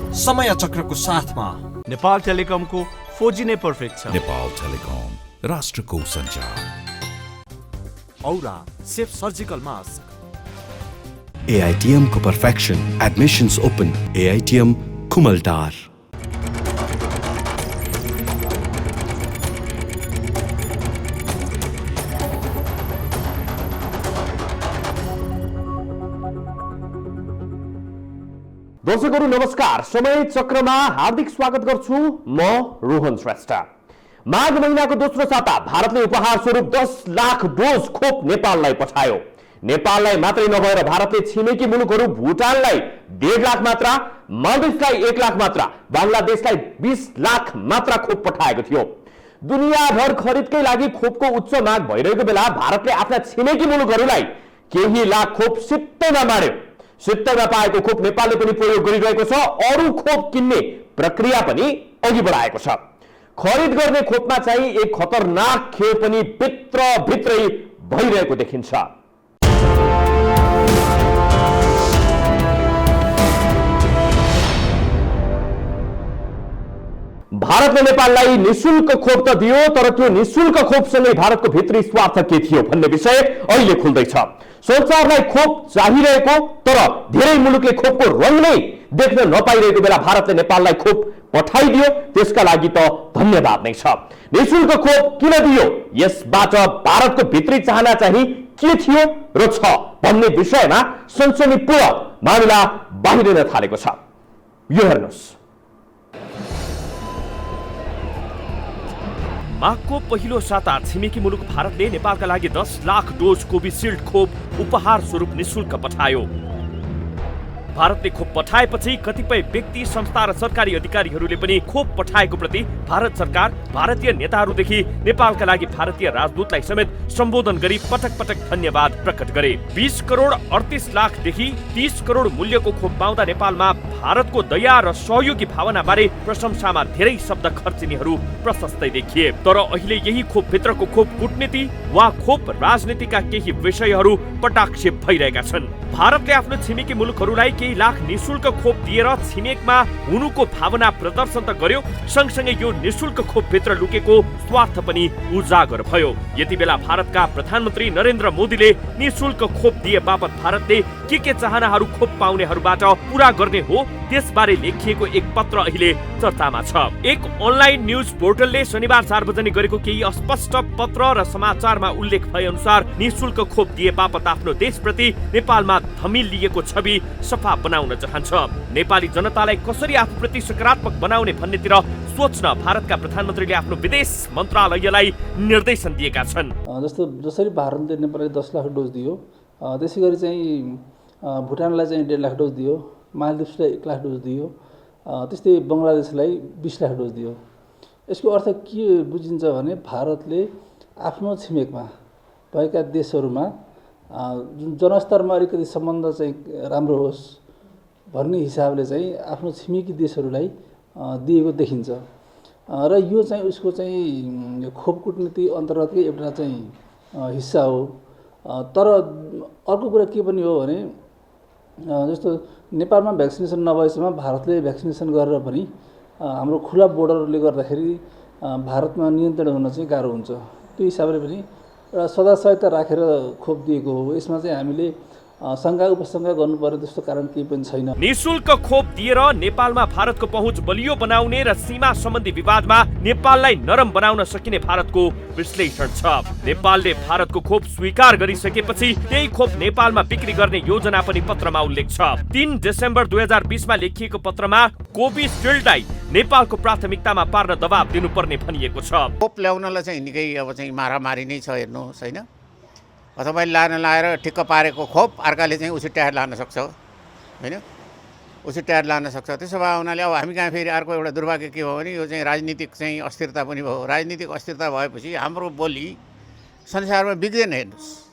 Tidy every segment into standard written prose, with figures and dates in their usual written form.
समय चक्रको साथमा नेपाल टेलिकमको 4G नै पर्फेक्ट छ। नेपाल टेलिकम, राष्ट्रको सञ्चार। औरा सेफ सर्जिकल मास्क। AITM को perfection, admissions open, AITM Kumaltar। दर्शकहरू नमस्कार, समय चक्रमा हार्दिक स्वागत गर्छु म रोहन श्रेष्ठ। माघ महिनाको दोस्रो साता भारतले उपहार स्वरूप 10 लाख डोज खोप नेपाललाई पठायो। नेपाललाई मात्रै नभएर भारतले छिमेकी मुलुकहरू भुटानलाई 1.5 लाख मात्रा, मालदिभ्सलाई 1 लाख मात्रा, बङ्गलादेशलाई 20 लाख मात्रा खोप पठाएको थियो। दुनियाँभर खरिदकै लागि खोपको उच्च माग भइरहेको बेला भारतले आफ्ना छिमेकी मुलुकहरूलाई केही लाख खोप सित्तैमा मार्यो। सित्तैमा पाएको खोप नेपालले पनि प्रयोग गरिरहेको छ। अरू खोप किन्ने प्रक्रिया पनि अघि बढाएको छ। खरिद गर्ने खोपमा चाहिँ एक खतरनाक खेल पनि भित्रै भइरहेको देखिन्छ। भारतले नेपाललाई निशुल्क खोप त दियो, तर त्यो निशुल्क खोपसँगै भारतको भित्री स्वार्थ के थियो भन्ने विषय अहिले खुल्दैछ। संसारलाई खोप चाहिरहेको तर धेरै मुलुकले खोपको रङ नै देख्न नपाइरहेको बेला भारतले नेपाललाई खोप पठाइदियो, त्यसका लागि त धन्यवाद नै छ। निशुल्क खोप किन दियो, यसबाट भारतको भित्री चाहना चाहिँ के थियो र छ भन्ने विषयमा सनसनीपूर्ण मामिला बाहिरिन थालेको छ। यो हेर्नुहोस्। माघको पहिलो साता छिमेकी मुलुक भारतले नेपालका लागि 10 लाख डोज कोभिसिल्ड खोप उपहार स्वरूप निशुल्क पठायो। भारतले खोप पठाएपछि कतिपय व्यक्ति, संस्था र सरकारी अधिकारीहरूले पनि खोप पठाएको प्रति भारत सरकार, भारतीय नेताहरूदेखि नेपालका लागि भारतीय राजदूतलाई समेत सम्बोधन गरी पटक पटक धन्यवाद प्रकट गरे। 20 करोड 38 लाखदेखि 30 करोड मूल्यको खोप पाउँदा नेपालमा भारतको दया र सहयोगी भावना बारे प्रशंसामा धेरै शब्द खर्चिनेहरू प्रशस्तै देखिए। तर अहिले यही खोपभित्रको खोप कूटनीति वा खोप राजनीतिका केही विषयहरू पटाक्षेप भइरहेका छन्। भारतले आफ्नो छिमेकी मुलुकहरूलाई केही लाख निशुल्क खोप दिएर छिमेकमा हुनुको भावना प्रदर्शन त गर्यो, सँगसँगै यो निशुल्क खोपभित्र लुकेको स्वार्थ पनि उजागर भयो। यति बेला भारतका प्रधानमन्त्री नरेन्द्र मोदीले निशुल्क खोप दिए बापत भारतले के चाहनाहरू खोप पाउनेहरूबाट पूरा गर्ने हो त्यसबारे लेखिएको एक पत्र अहिले चर्चामा छ। एक अनलाइन न्युज पोर्टलले शनिबार सार्वजनिक गरेको केही अस्पष्ट पत्र र समाचारमा उल्लेख भए अनुसार निशुल्क खोप दिए बापत आफ्नो देशप्रति नेपालमा धमिलिएको छवि सफा बनाउन चाहन्छ। नेपाली जनतालाई कसरी आफूप्रति सकारात्मक बनाउने भन्नेतिर सोच्न भारतका प्रधानमन्त्रीले आफ्नो विदेश मन्त्रालयलाई निर्देशन दिएका छन्। जसरी भारतले नेपाललाई 10 लाख डोज दियो, त्यसै गरी चाहिँ भुटानलाई चाहिँ 1.5 लाख डोज दियो, मालदिभ्सलाई 1 लाख डोज दियो, त्यस्तै बङ्गलादेशलाई 20 लाख डोज दियो। यसको अर्थ के बुझिन्छ भने भारतले आफ्नो छिमेकमा भएका देशहरूमा जुन जनस्तरमा अलिकति सम्बन्ध चाहिँ राम्रो होस् भन्ने हिसाबले चाहिँ आफ्नो छिमेकी देशहरूलाई दिएको देखिन्छ। र यो चाहिँ उसको चाहिँ खोप कूटनीति अन्तर्गतकै एउटा चाहिँ हिस्सा हो। तर अर्को कुरा के पनि हो भने जस्तो नेपालमा भ्याक्सिनेसन नभएसम्म भारतले भ्याक्सिनेसन गरेर पनि हाम्रो खुला बोर्डरले गर्दाखेरि भारतमा नियन्त्रण हुन चाहिँ गाह्रो हुन्छ। त्यो हिसाबले पनि एउटा सदासहायता राखेर खोप दिएको हो। यसमा चाहिँ हामीले शङ्का उपशङ्का गर्नुपर्ने त्यस्तो कारण केही पनि छैन। निशुल्क खोप दिएर नेपालमा भारतको पहुँच बलियो बनाउने र सीमा सम्बन्धी विवादमा नेपाललाई नरम बनाउन सकिने भारतको विश्लेषण छ। नेपालले भारतको खोप स्वीकार गरिसकेपछि त्यही खोप नेपालमा बिक्री गर्ने योजना पनि पत्रमा उल्लेख छ। 3 डिसेम्बर 2020 मा लेखिएको पत्रमा कोभिसिल्डलाई नेपालको प्राथमिकतामा पार्न दबाब दिनुपर्ने भनिएको छ। खोप ल्याउनलाई चाहिँ निकै अब चाहिँ मारामारी नै छ, हेर्नुहोस् हैन। अथवा लाएर ठिक्क पारेको खोप अर्काले चाहिँ उछिट्याएर लान सक्छ हैन, उछिट्याएर लान सक्छ। त्यसो भए हुनाले अब हामी कहाँ फेरि अर्को एउटा दुर्भाग्य के हो भने यो चाहिँ राजनीतिक चाहिँ अस्थिरता पनि भयो। राजनीतिक अस्थिरता भएपछि हाम्रो बोली संसारमा बिग्दैन, हेर्नुहोस्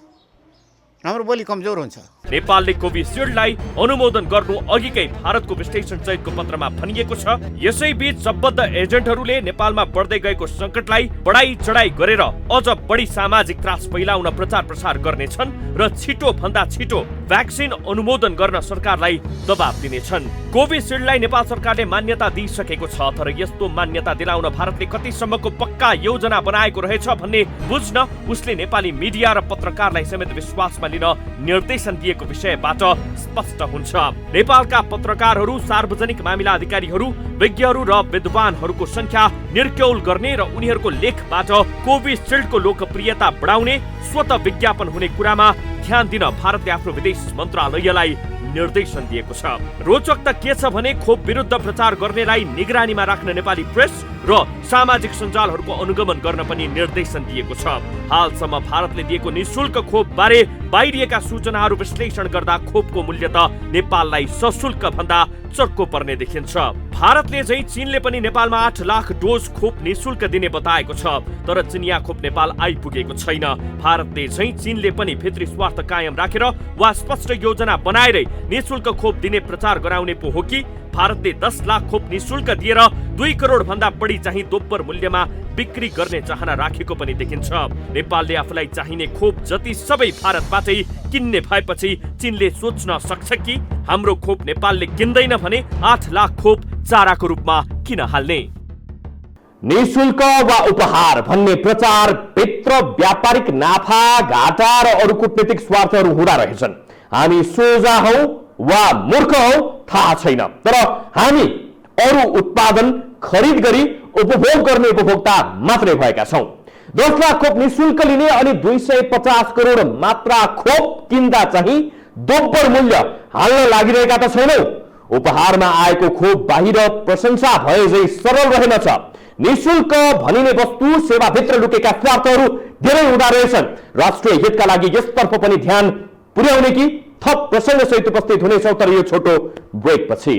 हाम्रो बोली कमजोर हुन्छ। नेपालले कोभिसिल्डलाई अनुमोदन गर्नु अघिकै भारतको विश्लेषण सहितको पत्रमा भनिएको छ। यसैबीच सम्बद्ध एजेन्टहरूले नेपालमा बढ्दै गएको संकटलाई बढाई चढाई गरेर अझ बढी सामाजिक त्रास फैलाउन प्रचार प्रसार गर्नेछन् र छिटो भन्दा छिटो भ्याक्सिन अनुमोदन गर्न सरकारलाई दबाब दिनेछन्। कोभिसिल्डलाई नेपाल सरकारले मान्यता दिइसकेको छ, तर यस्तो मान्यता दिलाउन भारतले कतिसम्मको पक्का योजना बनाएको रहेछ भन्ने बुझ्न उसले नेपाली मिडिया र पत्रकारलाई समेत विश्वासमा लिन निर्देशन दिएको विषयबाट स्पष्ट हुन्छ। नेपालका पत्रकारहरू, सार्वजनिक मामिला अधिकारीहरू, विज्ञहरू र विद्वानहरूको संख्या निर्क्यौल गर्ने र उनीहरूको लेखबाट कोभिसिल्डको लोकप्रियता बढाउने, स्वत विज्ञापन हुने कुरामा ध्यान दिन भारतले आफ्नो विदेश मन्त्रालयलाई निर्देशन दिएको छ। रोचक त के छ भने खोप विरुद्ध प्रचार गर्नेलाई निगरानीमा राख्न नेपाली प्रेस र सामाजिक सञ्जालहरूको अनुगमन गर्न पनि निर्देशन दिएको छ। हालसम्म भारतले दिएको निशुल्क खोप बारे बाहिरिएका सूचनाहरू विश्लेषण गर्दा खोपको मूल्य त नेपाललाई सशुल्क भन्दा चर्को पर्ने देखिन्छ। भारतले चाहिँ चीनले पनि नेपालमा 8 लाख डोज खोप निशुल्क दिने बताएको छ, तर चिनिया खोप नेपाल आइपुगेको छैन। भारतले चाहिँ चीनले पनि भित्री स्वार्थ कायम राखेर वा स्पष्ट योजना बनाएरै निशुल्क खोप दिने प्रचार गराउने पो हो कि भारतले 10 लाख खोप निशुल्क दिएर 2 करोड भन्दा बढी चाहिँ दोब्बर मूल्यमा बिक्री गर्ने चाहना राखेको पनि देखिन्छ। नेपालले आफूलाई चाहिने खोप जति सबै भारतबाटै किन्ने भएपछि चीनले सोच्न सक्छ कि हाम्रो खोप नेपालले किन्दैन भने 8 लाख खोप चाराको रूपमा किन हाल्ने। निशुल्क वा उपहार भन्ने प्रचार भित्र व्यापारिक नाफा घाटा र अरू कूटनीतिक स्वार्थहरू हुँदा रहेछन्। हामी सोझा हौ वा मूर्ख हौ थाहा छैन, तर हामी अरू उत्पादन खरिद गरी उपभोग गर्ने उपभोक्ता मात्रै भएका छौं। 10 लाख खोप निशुल्क लिने अनि 250 करोड मात्रा खोप किन्दा चाहिँ दोब्बर मूल्य हाल्न लागिरहेका त छैनौ। उपहारमा आएको खोप बाहिर प्रशंसा भए झै सरल रहेनछ। निशुल्क भनिने वस्तु सेवाभित्र लुकेका स्वार्थहरू धेरै हुँदा रहेछन्। राष्ट्रिय हितका लागि यसतर्फ पनि ध्यान पुर्याउने कि थप प्रसङ्ग सहित उपस्थित हुनेछौँ, तर यो छोटो ब्रेक पछि।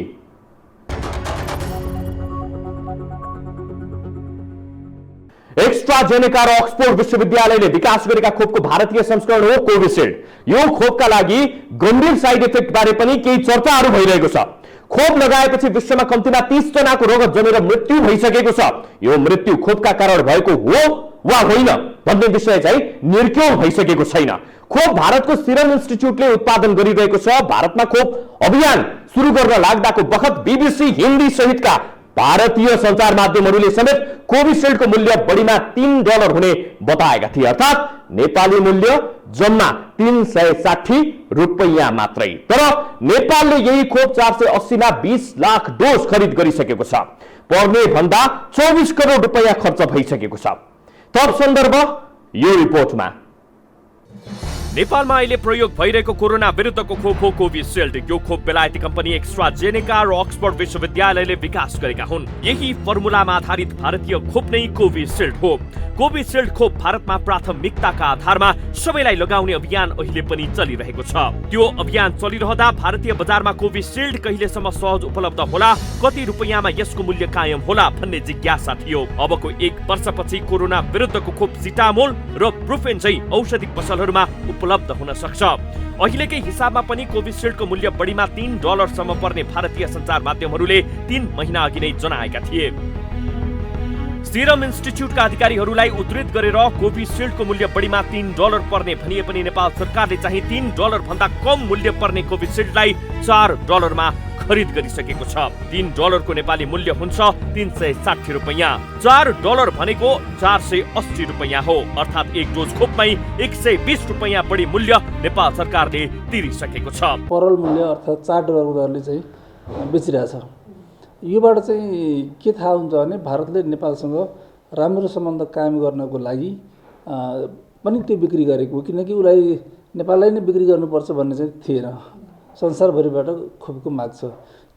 एक्स्ट्राजेनेका र अक्सफोर्ड विश्वविद्यालयले विकास गरेका खोपको भारतीय संस्करण हो कोभिसिल्ड। यो खोपका लागि गम्भीर साइड इफेक्ट बारे पनि केही चर्चाहरू भइरहेको छ। खोप लगाएपछि विश्वमा कम्तीमा 30 जनाको रगत जमेर मृत्यु भइसकेको छ। यो मृत्यु खोपका कारण भएको हो वा होइन भन्ने विषय चाहिँ निर्क्यौल भइसकेको छैन। खोप भारतको सिरम इन्स्टिच्युटले उत्पादन गरिरहेको छ। भारतमा खोप अभियान सुरु गर्न लाग्दाको बखत बीबीसी हिन्दी सहितका भारतीय सञ्चार माध्यमहरूले समेत कोभिसिल्डको मूल्य बढीमा $3 हुने बताएका थिए, अर्थात् नेपाली मूल्य जम्मा 360 रुपैयाँ मात्रै। तर नेपालले यही खोप 480 मा 20 लाख डोज खरिद गरिसकेको छ। पर्ने भन्दा 24 करोड रुपैयाँ खर्च भइसकेको छ। थप सन्दर्भ यो रिपोर्टमा। नेपालमा अहिले प्रयोग भइरहेको कोरोना विरुद्धको खोप हो कोभिसिल्ड। यो खोप बेलायती कम्पनी एक्स्ट्राजेनेका र अक्सफोर्ड विश्वविद्यालयले विकास गरेका हुन्। यही फर्मुलामा आधारित भारतीय खोप नै कोभिसिल्ड हो। कोभिसिल्ड खोप भारतमा प्राथमिकताका आधारमा सबैलाई लगाउने अभियान अहिले पनि चलिरहेको छ। त्यो अभियान चलिरहँदा भारतीय बजारमा कोभिसिल्ड कहिलेसम्म सहज उपलब्ध होला, कति रुपैयाँमा यसको मूल्य कायम होला भन्ने जिज्ञासा थियो। अबको 1 वर्षपछि कोरोना विरुद्धको खोप सिटामोल र ब्रुफेन चाहिँ औषधि पसलहरूमा उपलब्ध हुन सक्छ। अहिलेकै हिसाबमा पनि कोभिसिल्डको मूल्य बढीमा $3 सम्म पर्ने भारतीय सञ्चार माध्यमहरूले 3 महिना अघि नै जनाएका थिए। सिरम इन्स्टिच्युटका अधिकारीहरूलाई उद्धृत गरेर कोभिसिल्डको मूल्य बढीमा $3 पर्ने भनिए पनि नेपाल सरकारले चाहिँ $3 भन्दा कम मूल्य पर्ने कोभिसिल्डलाई $4 मा खरिद गरिसकेको छ। $3 को नेपाली मूल्य हुन्छ 360 रुपैयाँ। $4 भनेको 480 रुपैयाँ हो, अर्थात् एक डोज खोपमै 120 रुपैयाँ बढी मूल्य नेपाल सरकारले तिरिसकेको छ। परल मूल्य अर्थात् $4 दरले चाहिँ बेचिरहेछ। योबाट चाहिँ के थाहा हुन्छ भने भारतले नेपालसँग राम्रो सम्बन्ध कायम गर्नको लागि पनि त्यो बिक्री गरेको, किनकि उसलाई नेपाललाई नै बिक्री गर्नुपर्छ भन्ने चाहिँ थिएन। संसारभरिबाट खोपको माग छ।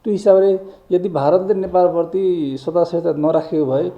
त्यो हिसाबले यदि भारतले नेपालप्रति सदासहता नराखेको भए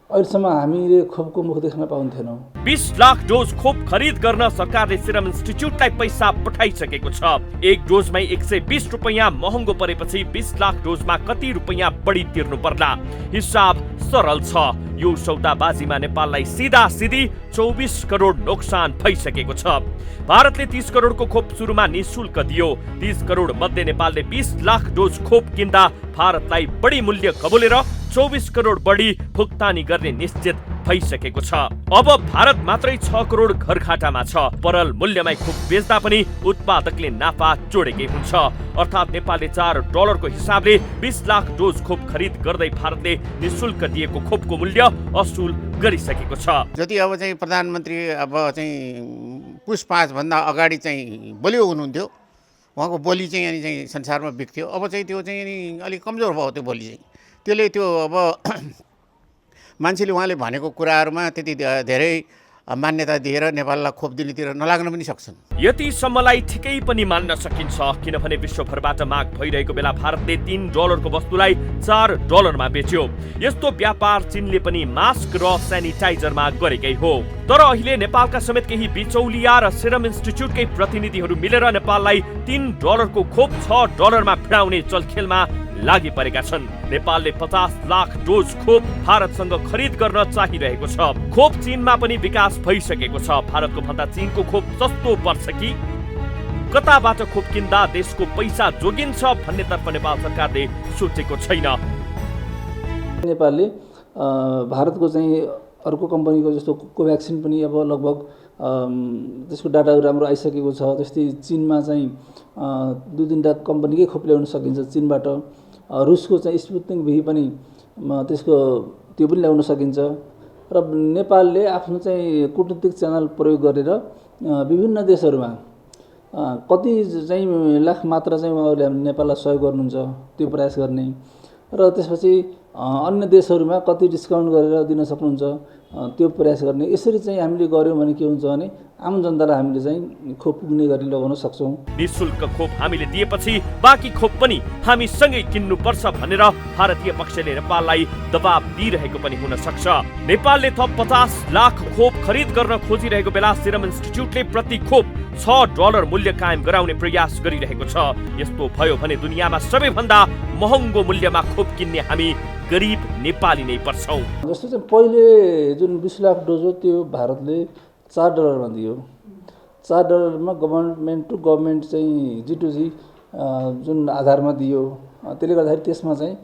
अहिलेसम्म हामीले खोपको मुख देख्न पाउँथेनौँ। 20 लाख डोज खोप खरिद गर्न सरकारले सिरम इन्स्टिच्युटलाई पैसा पठाइसकेको छ। एक डोजमै 120 रुपैयाँ महँगो परेपछि 20 लाख डोजमा कति रुपैयाँ बढी तिर्नु पर्ला? हिसाब सरल छ। यो सौदाबाजीमा नेपाललाई सिधा सिधी 24 करोड नोक्सान भइसकेको छ। भारतले 30 करोडको खोप सुरुमा निशुल्क दियो। 30 करोड मध्ये नेपालले 20 लाख डोज खोप किन्दा भारतलाई बढी मूल्य कबुलेर 24 करोड बढी भुक्तानी गर्ने निश्चित भइसकेको छ। अब भारत मात्रै 6 करोड घरघाटामा छ। परल मूल्यमै खोप बेच्दा पनि उत्पादकले नाफा जोडेकै हुन्छ। अर्थात् नेपालले $4 हिसाबले 20 लाख डोज खोप खरिद गर्दै भारतले निशुल्क दिएको खोपको मूल्य असुल गरिसकेको छ। जति अब चाहिँ प्रधानमन्त्री अब चाहिँ पुस 5 भन्दा अगाडि चाहिँ बलियो हुनुहुन्थ्यो, उहाँको बोली चाहिँ अनि चाहिँ संसारमा बिक्थ्यो। अब चाहिँ त्यो चाहिँ नि अलिक कमजोर भयो त्यो बोली चाहिँ। त्यसले त्यो अब मान्छेले उहाँले भनेको कुराहरूमा त्यति धेरै मान्यता दिएर नेपाललाई खोप दिनेतिर नलाग्न पनि सक्छन्। यतिसम्मलाई ठिकै पनि मान्न सकिन्छ, किनभने विश्वभरबाट माग भइरहेको बेला भारतले $3 को वस्तुलाई $4 बेच्यो। यस्तो व्यापार चीनले पनि मास्क र सेनिटाइजरमा गरेकै हो। तर अहिले नेपालका समेत केही बिचौलिया र सेरम इन्स्टिच्युटकै प्रतिनिधिहरू मिलेर नेपाललाई $3 को खोप $6 भिडाउने चलखेलमा लागि परेका छन्। नेपालले 50 लाख डोज खोप भारतसँग खरिद गर्न चाहिरहेको छ। खोप चीनमा पनि विकास भइसकेको छ। भारतको भन्दा चीनको खोप सस्तो पर्छ कि कताबाट खोप किन्दा देशको पैसा जोगिन्छ भन्नेतर्फ नेपाल सरकारले सोचेको छैन। नेपालले भारतको चाहिँ अर्को कम्पनीको जस्तो कोभ्याक्सिन पनि अब लगभग त्यसको डाटाहरू राम्रो आइसकेको छ। त्यस्तै चीनमा चाहिँ 2-3टा कम्पनीकै खोप ल्याउन सकिन्छ चीनबाट। रुसको चाहिँ स्पुत्निक भी पनि त्यसको त्यो पनि ल्याउन सकिन्छ। र नेपालले आफ्नो चाहिँ कूटनीतिक च्यानल प्रयोग गरेर विभिन्न देशहरूमा कति चाहिँ लाख मात्रा चाहिँ उहाँहरूले नेपाललाई सहयोग गर्नुहुन्छ त्यो प्रयास गर्ने, र त्यसपछि अन्य देशहरूमा कति डिस्काउन्ट गरेर दिन सक्नुहुन्छ त्यो प्रयास गर्ने। यसरी चाहिँ हामीले गर्यौँ भने के हुन्छ भने आम जनतालाई हामीले चाहिँ खोप पुग्ने गरी लगाउन सक्छौँ। निशुल्क खोप हामीले दिएपछि बाँकी खोप पनि हामीसँगै किन्नुपर्छ भनेर भारतीय पक्षले नेपाललाई दबाब दिइरहेको पनि हुन सक्छ। नेपालले थप 50 लाख खोप खरिद गर्न खोजिरहेको बेला सेरम इन्स्टिच्युटले प्रति खोप $6 मूल्य कायम गराउने प्रयास गरिरहेको छ। यस्तो भयो भने दुनियाँमा सबैभन्दा महँगो मूल्यमा खोप किन्ने हामी गरिब नेपाली नै पर्छौँ। जस्तो चाहिँ पहिले जुन 20 लाख डोज हो त्यो भारतले $4 दियो। $4 गभर्मेन्ट टु गभर्मेन्ट चाहिँ G2G जुन आधारमा दियो। त्यसले गर्दाखेरि त्यसमा चाहिँ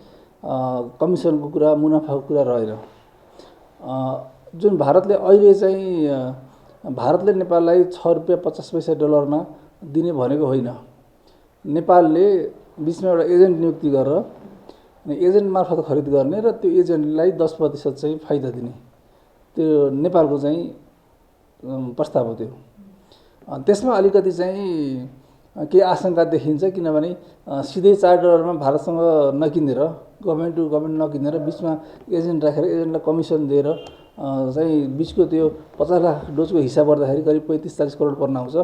कमिसनको कुरा मुनाफाको कुरा रहेन। जुन भारतले अहिले चाहिँ भारतले नेपाललाई $6.50 दिने भनेको होइन। नेपालले बिचमा एउटा एजेन्ट नियुक्ति गरेर एजेन्ट मार्फत खरिद गर्ने र त्यो एजेन्टलाई 10% चाहिँ फाइदा दिने, त्यो नेपालको चाहिँ प्रस्ताव हो। त्यो त्यसमा अलिकति चाहिँ केही आशंका देखिन्छ, किनभने सिधै $4 भारतसँग नकिनेर गभर्मेन्ट टु गभर्मेन्ट नकिनेर बिचमा एजेन्ट राखेर एजेन्टलाई कमिसन दिएर चाहिँ बिचको त्यो 50 लाख डोजको हिसाब गर्दाखेरि करिब 35-40 करोड पर्न आउँछ।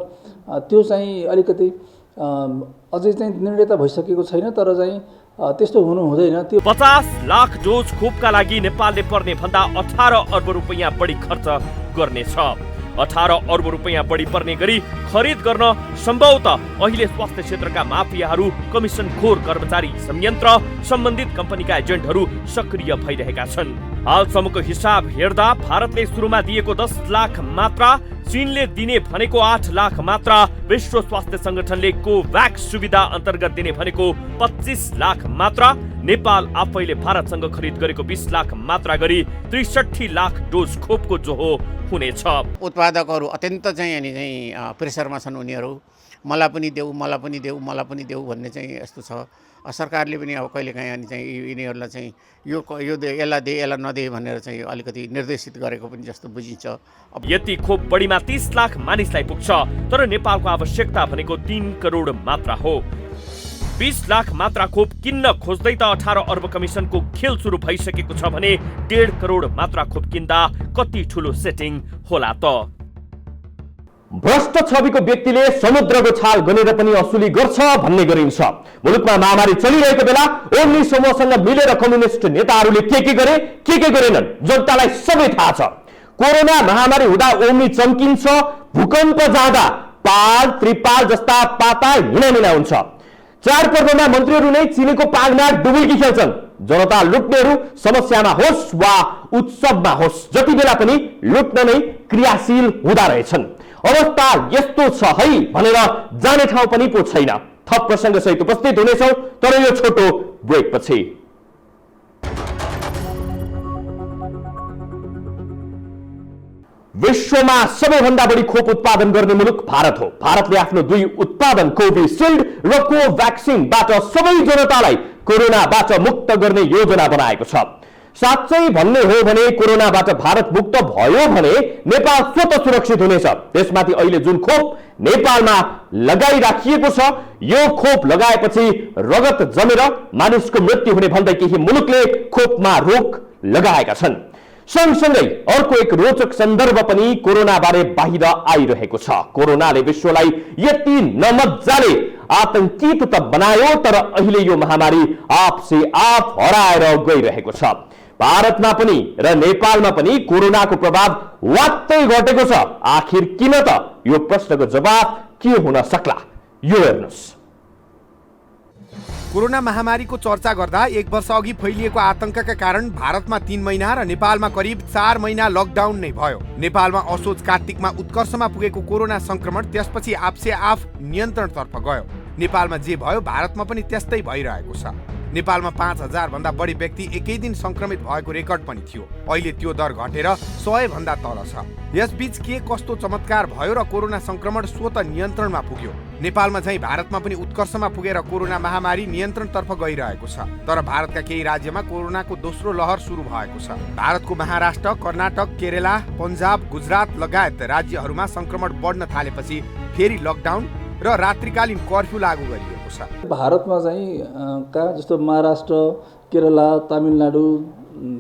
त्यो चाहिँ अलिकति अझै चाहिँ निर्णय त भइसकेको छैन, तर चाहिँ त्यस्तो हुनु हुँदैन। त्यो 50 लाख डोज खोपका लागि नेपालले पर्ने भन्दा 18 अर्ब रुपैयाँ बढी खर्च गर्नेछ। 18 अर्ब रुपैयाँ बढी पर्ने गरी खरिद गर्न सम्भवतः अहिले स्वास्थ्य क्षेत्रका माफियाहरू, कमिसनखोर कर्मचारी संयन्त्र, सम्बन्धित कम्पनीका एजेन्टहरू सक्रिय भइरहेका छन्। हालसम्मको हिसाब हेर्दा भारतले सुरुमा दिएको 10 लाख मात्रा, चीनले दिने भनेको 8 लाख मात्रा, विश्व स्वास्थ्य संगठनले कोभ्याक्स सुविधा अन्तर्गत दिने भनेको 25 लाख मात्रा, नेपाल आफैले भारतसँग खरिद गरेको 20 लाख मात्रा गरी 63 लाख डोज खोपको जोहो हुनेछ। उत्पादकहरू अत्यन्त चाहिँ अनि चाहिँ प्रेसरमा छन्। उनीहरू मलाई पनि देऊ भन्ने चाहिँ यस्तो छ। सरकारले पनि अब कहिलेकाहीँ अनि चाहिँ यिनीहरूलाई चाहिँ यो यसलाई दे यसलाई नदे भनेर चाहिँ अलिकति निर्देशित गरेको पनि जस्तो बुझिन्छ। अब यति खोप बढीमा 30 लाख मानिसलाई पुग्छ, तर नेपालको आवश्यकता भनेको 3 करोड मात्रा हो। 20 लाख मात्रा खोप किन्न खोज्दै त 18 अर्ब कमिसनको खेल सुरु भइसकेको छ भने 1.5 करोड मात्रा खोप किन्दा कति ठुलो सेटिङ होला त? भ्रष्ट छविको व्यक्तिले समुद्रको छाल गनेर पनि असुली गर्छ भन्ने गरिन्छ। मुलुकमा महामारी चलिरहेको बेला ओम्नी समूहसँग मिलेर कम्युनिस्ट नेताहरूले के गरे के गरेनन् जनतालाई सबै थाहा छ। कोरोना महामारी हुँदा ओम्नी चम्किन्छ, भूकम्प जाँदा पाल त्रिपाल जस्ता पाता हिँडामिना हुन्छ। चाडपर्वमा मन्त्रीहरू नै चिनेको पागमा डुबुल्की खेल्छन्। जनता लुट्नेहरू समस्यामा होस् वा उत्सवमा होस् जति बेला पनि लुट्न नै क्रियाशील हुँदा रहेछन्। अवस्था यस्तो छ है भनेर जाने ठाउँ पनि पो छैन। थप प्रसङ्ग सहित उपस्थित हुनेछौँ, तर यो छोटो ब्रेक पछि। विश्वमा सबैभन्दा बढी खोप उत्पादन गर्ने मुलुक भारत हो। भारतले आफ्नो 2 उत्पादन कोभिसिल्ड र कोभ्याक्सिनबाट सबै जनतालाई कोरोनाबाट मुक्त गर्ने योजना बनाएको छ। साँच्चै भन्ने हो भने कोरोनाबाट भारत मुक्त भयो भने नेपाल स्वतः सुरक्षित हुनेछ। त्यसमाथि अहिले जुन खोप नेपालमा लगाइराखिएको छ, यो खोप लगाएपछि रगत जमेर मानिसको मृत्यु हुने भन्दै केही मुलुकले खोपमा रोक लगाएका छन्। सँगसँगै अर्को एक रोचक सन्दर्भ पनि कोरोनाबारे बाहिर आइरहेको छ। कोरोनाले विश्वलाई यति नमजाले आतंकित त बनायो, तर अहिले यो महामारी आपसे आप हराएर गइरहेको छ। भारतमा पनि र नेपालमा पनि कोरोनाको प्रभाव वात्तै घटेको छ। आखिर किन त? यो प्रश्नको जवाब के हुन सक्ला, यो हेर्नुस्। कोरोना महामारीको चर्चा गर्दा 1 वर्ष अघि फैलिएको आतंकका कारण भारतमा 3 महिना र नेपालमा करिब 4 महिना लकडाउन नै भयो। नेपालमा असोज कार्तिकमा उत्कर्षमा पुगेको कोरोना संक्रमण त्यसपछि आपसे आफ नियन्त्रणतर्फ गयो। नेपालमा जे भयो भारतमा पनि त्यस्तै भइरहेको छ। नेपालमा 5000 भन्दा बढी व्यक्ति एकै दिन संक्रमित भएको रेकर्ड पनि थियो। अहिले त्यो दर घटेर 100 भन्दा तल छ। यसबीच के कस्तो चमत्कार भयो र कोरोना संक्रमण स्वतः नियन्त्रणमा पुग्यो? नेपालमा चाहिँ भारतमा पनि उत्कर्षमा पुगेर कोरोना महामारी नियन्त्रणतर्फ गइरहेको छ। तर भारतका केही राज्यमा कोरोनाको दोस्रो लहर सुरु भएको छ। भारतको महाराष्ट्र, कर्नाटक, केरला, पन्जाब, गुजरात लगायत राज्यहरूमा संक्रमण बढ्न थालेपछि फेरि लकडाउन र रात्रिकालीन कर्फ्यू लागू गरिएको छ। भारतमा चाहिँ जस्तो महाराष्ट्र, केरला, तमिलनाडु,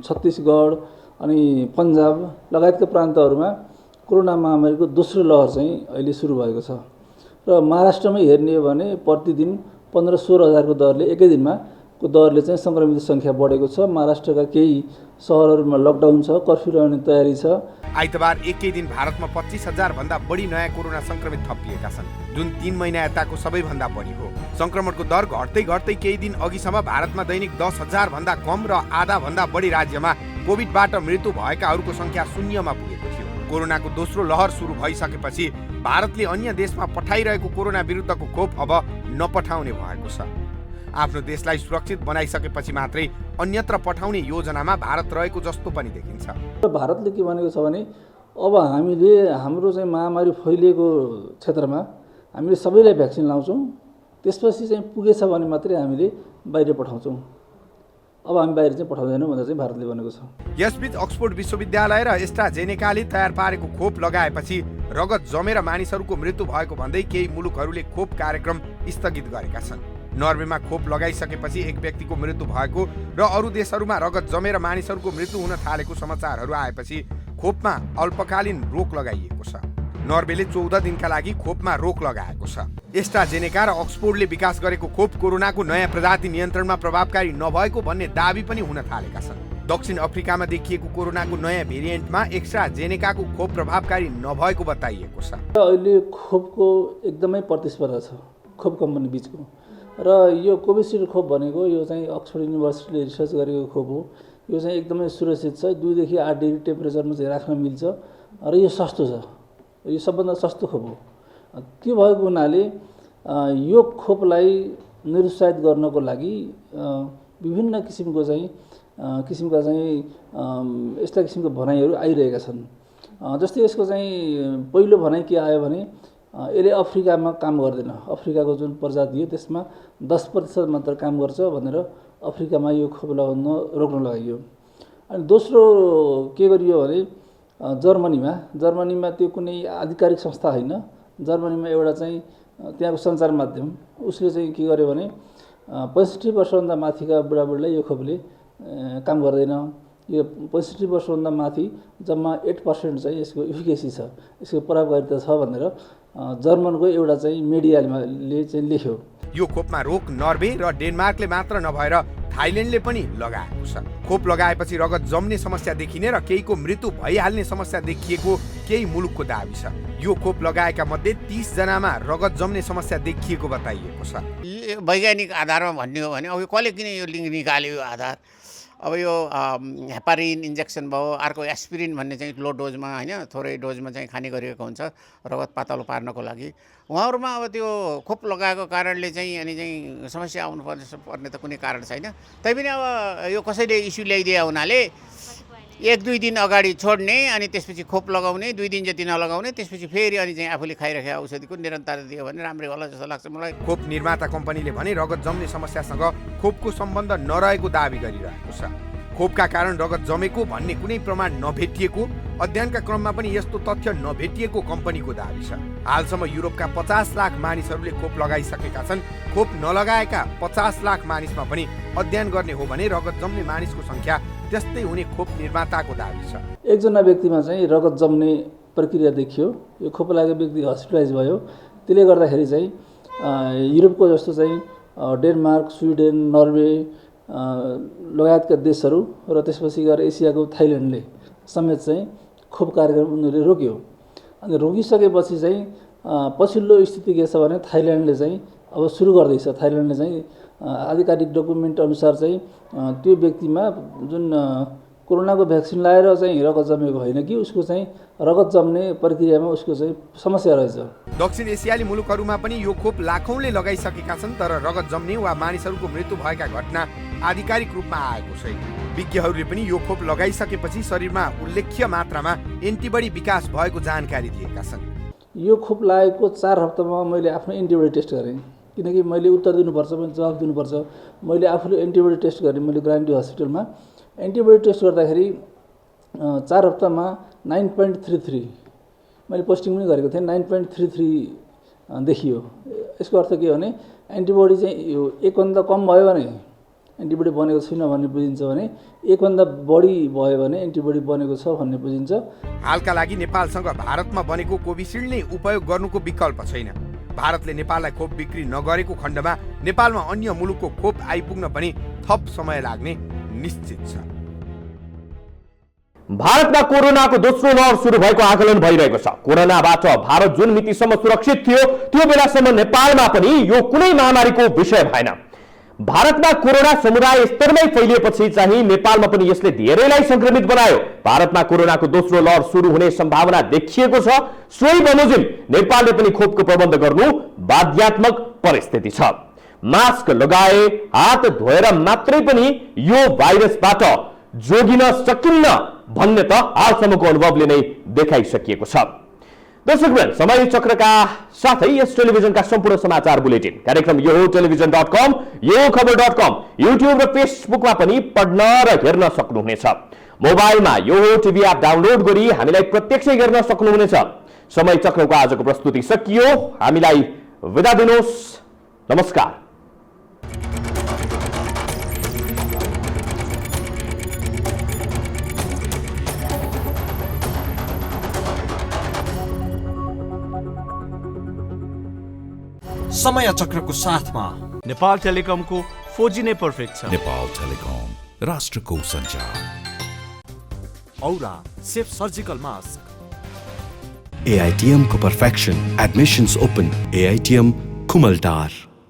छत्तिसगढ अनि पन्जाब लगायतका प्रान्तहरूमा कोरोना महामारीको दोस्रो लहर चाहिँ अहिले सुरु भएको छ। र महाराष्ट्रमै हेर्ने हो भने प्रतिदिन 15-16 हजारको दरले एकै दिनमा को दरले चाहिँ संक्रमित सङ्ख्या बढेको छ। महाराष्ट्रका केही सहरहरूमा लकडाउन छ, कर्फ्यू रहने तयारी छ। आइतबार एकै दिन भारतमा 25,000 भन्दा बढी नयाँ कोरोना संक्रमित थपिएका छन्, जुन 3 महिना यताको सबैभन्दा बढी हो। संक्रमणको दर घट्दै घट्दै केही दिन अघिसम्म भारतमा दैनिक 10,000 भन्दा कम र आधा भन्दा बढी राज्यमा कोभिडबाट मृत्यु भएकाहरूको संख्या शून्यमा पुगेको थियो। कोरोनाको दोस्रो लहर सुरु भइसकेपछि भारतले अन्य देशमा पठाइरहेको कोरोना विरुद्धको खोप अब नपठाउने भएको छ। आफ्नो देशलाई सुरक्षित बनाइसकेपछि मात्रै अन्यत्र पठाउने योजनामा भारत रहेको जस्तो पनि देखिन्छ। भारतले के भनेको छ भने अब हामीले हाम्रो चाहिँ महामारी फैलिएको क्षेत्रमा हामीले सबैलाई भ्याक्सिन लाउँछौँ, त्यसपछि चाहिँ पुगेछ भने मात्रै हामीले बाहिर पठाउँछौँ। अब हामी बाहिर चाहिँ पठाउँदैनौँ भनेर चाहिँ भारतले भनेको छ। यसबीच अक्सफोर्ड विश्वविद्यालय र एस्ट्राजेनेकाले तयार पारेको खोप लगाएपछि रगत जमेर मानिसहरूको मृत्यु भएको भन्दै केही मुलुकहरूले खोप कार्यक्रम स्थगित गरेका छन्। नर्वेमा खोप लगाइसकेपछि एक व्यक्तिको मृत्यु भएको र अरू देशहरूमा रगत जमेर मानिसहरूको मृत्यु हुन थालेको समाचारहरू आएपछि खोपमा अल्पकालीन रोक लगाइएको छ। नर्वेले 14 दिनका लागि खोपमा रोक लगाएको छ। एस्ट्राजेनेका र अक्सफोर्डले विकास गरेको खोप कोरोनाको नयाँ प्रजाति नियन्त्रणमा प्रभावकारी नभएको भन्ने दाबी पनि हुन थालेका छन्। दक्षिण अफ्रिकामा देखिएको कोरोनाको नयाँ भेरिएन्टमा एस्ट्राजेनेकाको खोप प्रभावकारी नभएको बताइएको छ। अहिले खोपको एकदमै प्रतिस्पर्धा छ खोप कम्पनी बीचको, र यो कोभिसिल्ड खोप भनेको यो चाहिँ अक्सफोर्ड युनिभर्सिटीले रिसर्च गरेको खोप हो। यो चाहिँ एकदमै सुरक्षित छ, 2 देखि 8 डिग्री टेम्परेचरमा चाहिँ राख्न मिल्छ र यो सस्तो छ। यो सबभन्दा सस्तो खोप हो। त्यो भएको हुनाले यो खोपलाई निरुत्साहित गर्नको लागि विभिन्न किसिमका यस्ता किसिमको भनाइहरू आइरहेका छन्। जस्तै यसको चाहिँ पहिलो भनाइ के आयो भने यसले अफ्रिकामा काम गर्दैन, अफ्रिकाको जुन प्रजाति हो त्यसमा 10% मात्र काम गर्छ भनेर अफ्रिकामा यो खोप लगाउन रोक्न लगाइयो। अनि दोस्रो के गरियो भने जर्मनीमा त्यो कुनै आधिकारिक संस्था होइन, जर्मनीमा एउटा चाहिँ त्यहाँको सञ्चार माध्यम उसले चाहिँ के गर्यो भने 65 वर्षभन्दा माथिका बुढाबुढीलाई यो खोपले काम गर्दैन। यो 65 वर्षभन्दा माथि जम्मा 8% चाहिँ यसको इफिकेसी छ, यसको प्रभावकारिता छ भनेर जर्मनको एउटा चाहिँ मिडियाले चाहिँ लेख्यो। यो खोपमा रोक नर्वे र डेनमार्कले मात्र नभएर थाइल्यान्डले पनि लगाएको छ। खोप लगाएपछि रगत जम्ने समस्या देखिने र केहीको मृत्यु भइहाल्ने समस्या देखिएको केही मुलुकको दाबी छ। यो खोप लगाएका मध्ये 30 जनामा रगत जम्ने समस्या देखिएको बताइएको छ। वैज्ञानिक आधारमा भन्ने हो भने अब कसले किन यो लिङ्क निकाल्यो यो आधार? अब यो हेपारिन इन्जेक्सन भयो, अर्को एस्पिरिन भन्ने चाहिँ लो डोजमा होइन थोरै डोजमा चाहिँ खाने गरिएको हुन्छ रगत पातलो पार्नको लागि। उहाँहरूमा अब त्यो खोप लगाएको कारणले चाहिँ अनि चाहिँ समस्या आउनुपर्ने त कुनै कारण छैन। तैपनि अब यो कसैले इस्यु ल्याइदिए हुनाले 1-2 दिन अगाडि छोड्ने अनि त्यसपछि खोप लगाउने, 2 दिन जति नलगाउने, त्यसपछि फेरि अनि चाहिँ आफूले खाइरहेको औषधिको निरन्तरता दियो भने राम्रै होला जस्तो लाग्छ मलाई। खोप निर्माता कम्पनीले भने रगत जम्ने समस्यासँग खोपको सम्बन्ध नरहेको दावी गरिरहेको छ। खोपका कारण रगत जमेको भन्ने कुनै प्रमाण नभेटिएको, अध्ययनका क्रममा पनि यस्तो तथ्य नभेटिएको कम्पनीको दावी छ। हालसम्म युरोपका 50 लाख मानिसहरूले खोप लगाइसकेका छन्। खोप नलगाएका 50 लाख मानिसमा पनि अध्ययन गर्ने हो भने रगत जम्ने मानिसको संख्या त्यस्तै हुने खोप निर्माताको दावी छ। एकजना व्यक्तिमा चाहिँ रगत जम्ने प्रक्रिया देखियो। यो खोप लागेको व्यक्ति हस्पिटलाइज भयो। त्यसले गर्दाखेरि चाहिँ युरोपको जस्तो चाहिँ डेनमार्क, स्विडेन, नर्वे लगायतका देशहरू र त्यसपछि गएर एसियाको थाइल्यान्डले समेत चाहिँ खोप कार्यक्रम उनीहरूले रोक्यो। अनि रोकिसकेपछि चाहिँ पछिल्लो स्थिति के छ भने थाइल्यान्डले चाहिँ अब सुरु गर्दैछ। थाइल्यान्डले चाहिँ आधिकारिक डकुमेन्ट अनुसार चाहिँ त्यो व्यक्तिमा जुन कोरोनाको भ्याक्सिन लगाएर चाहिँ रगत जमेको होइन कि उसको चाहिँ रगत जम्ने प्रक्रियामा उसको चाहिँ समस्या रहेछ। दक्षिण एसियाली मुलुकहरूमा पनि यो खोप लाखौंले लगाइसकेका छन्, तर रगत जम्ने वा मानिसहरूको मृत्यु भएका घटना आधिकारिक रूपमा आएको छैन। विज्ञहरूले पनि यो खोप लगाइसकेपछि शरीरमा उल्लेख्य मात्रामा एन्टिबडी विकास भएको जानकारी दिएका छन्। यो खोप लागेको 4 हप्तामा मैले आफ्नो एन्टिबडी टेस्ट गरेँ, किनकि मैले उत्तर दिनुपर्छ, मैले जवाफ दिनुपर्छ। मैले आफूले एन्टिबडी टेस्ट गरेँ। मैले ग्रान्डी हस्पिटलमा एन्टिबडी टेस्ट गर्दाखेरि 4 हप्तामा 9.33 मैले पोस्टिङ पनि गरेको थिएँ। 9.33 देखियो। यसको अर्थ के हो भने एन्टिबडी चाहिँ यो 1 भन्दा कम भयो भने एन्टिबडी बनेको छैन भन्ने बुझिन्छ, भने 1 भन्दा बढी भयो भने एन्टिबडी बनेको छ भन्ने बुझिन्छ। हालका लागि नेपालसँग भारतमा बनेको कोभिसिल्ड नै उपयोग गर्नुको विकल्प छैन। भारतले नेपाललाई खोप बिक्री नगरेको खण्डमा नेपालमा अन्य मुलुकको खोप आइपुग्न पनि थप समय लाग्ने निश्चित छ। भारतमा कोरोनाको दोस्रो लहर सुरु भएको आकलन भइरहेको छ। कोरोनाबाट भारत जुन मितिसम्म सुरक्षित थियो त्यो बेलासम्म नेपालमा पनि यो कुनै महामारीको विषय भएन। भारतमा कोरोना समुदाय स्तरमै फैलिएपछि चाहिँ नेपालमा पनि यसले धेरैलाई संक्रमित बनायो। भारतमा कोरोनाको दोस्रो लहर सुरु हुने सम्भावना देखिएको छ। सोही बमोजिम नेपालले पनि खोपको प्रबन्ध गर्नु बाध्यात्मक परिस्थिति छ। मास्क लगाए, हात धोएर मात्रै पनि यो भाइरसबाट जोगिन सकिन्न भन्ने त हालसम्मको अनुभवले नै देखाइसकिएको छ। दर्शकवृन्द, समय चक्रका साथै यस टेलिभिजनका सम्पूर्ण समाचार बुलेटिन कार्यक्रम यो टेलिभिजन.com, यो खबर.com, युट्युब र फेसबुकमा पनि पढ्न र हेर्न सक्नुहुनेछ। मोबाइलमा यो टिभी एप डाउनलोड गरी हामीलाई प्रत्यक्ष हेर्न सक्नुहुनेछ। समय चक्रको आजको प्रस्तुति सकियो। हामीलाई बिदा दिनुहोस्। नमस्कार। समय चक्रको साथमा नेपाल टेलिकमको 4G नै पर्फेक्ट छ। नेपाल टेलिकम, राष्ट्रको सञ्चार। औरा सेफ सर्जिकल मास्क। AITM को perfection. Admissions open. AITM Kumaltar.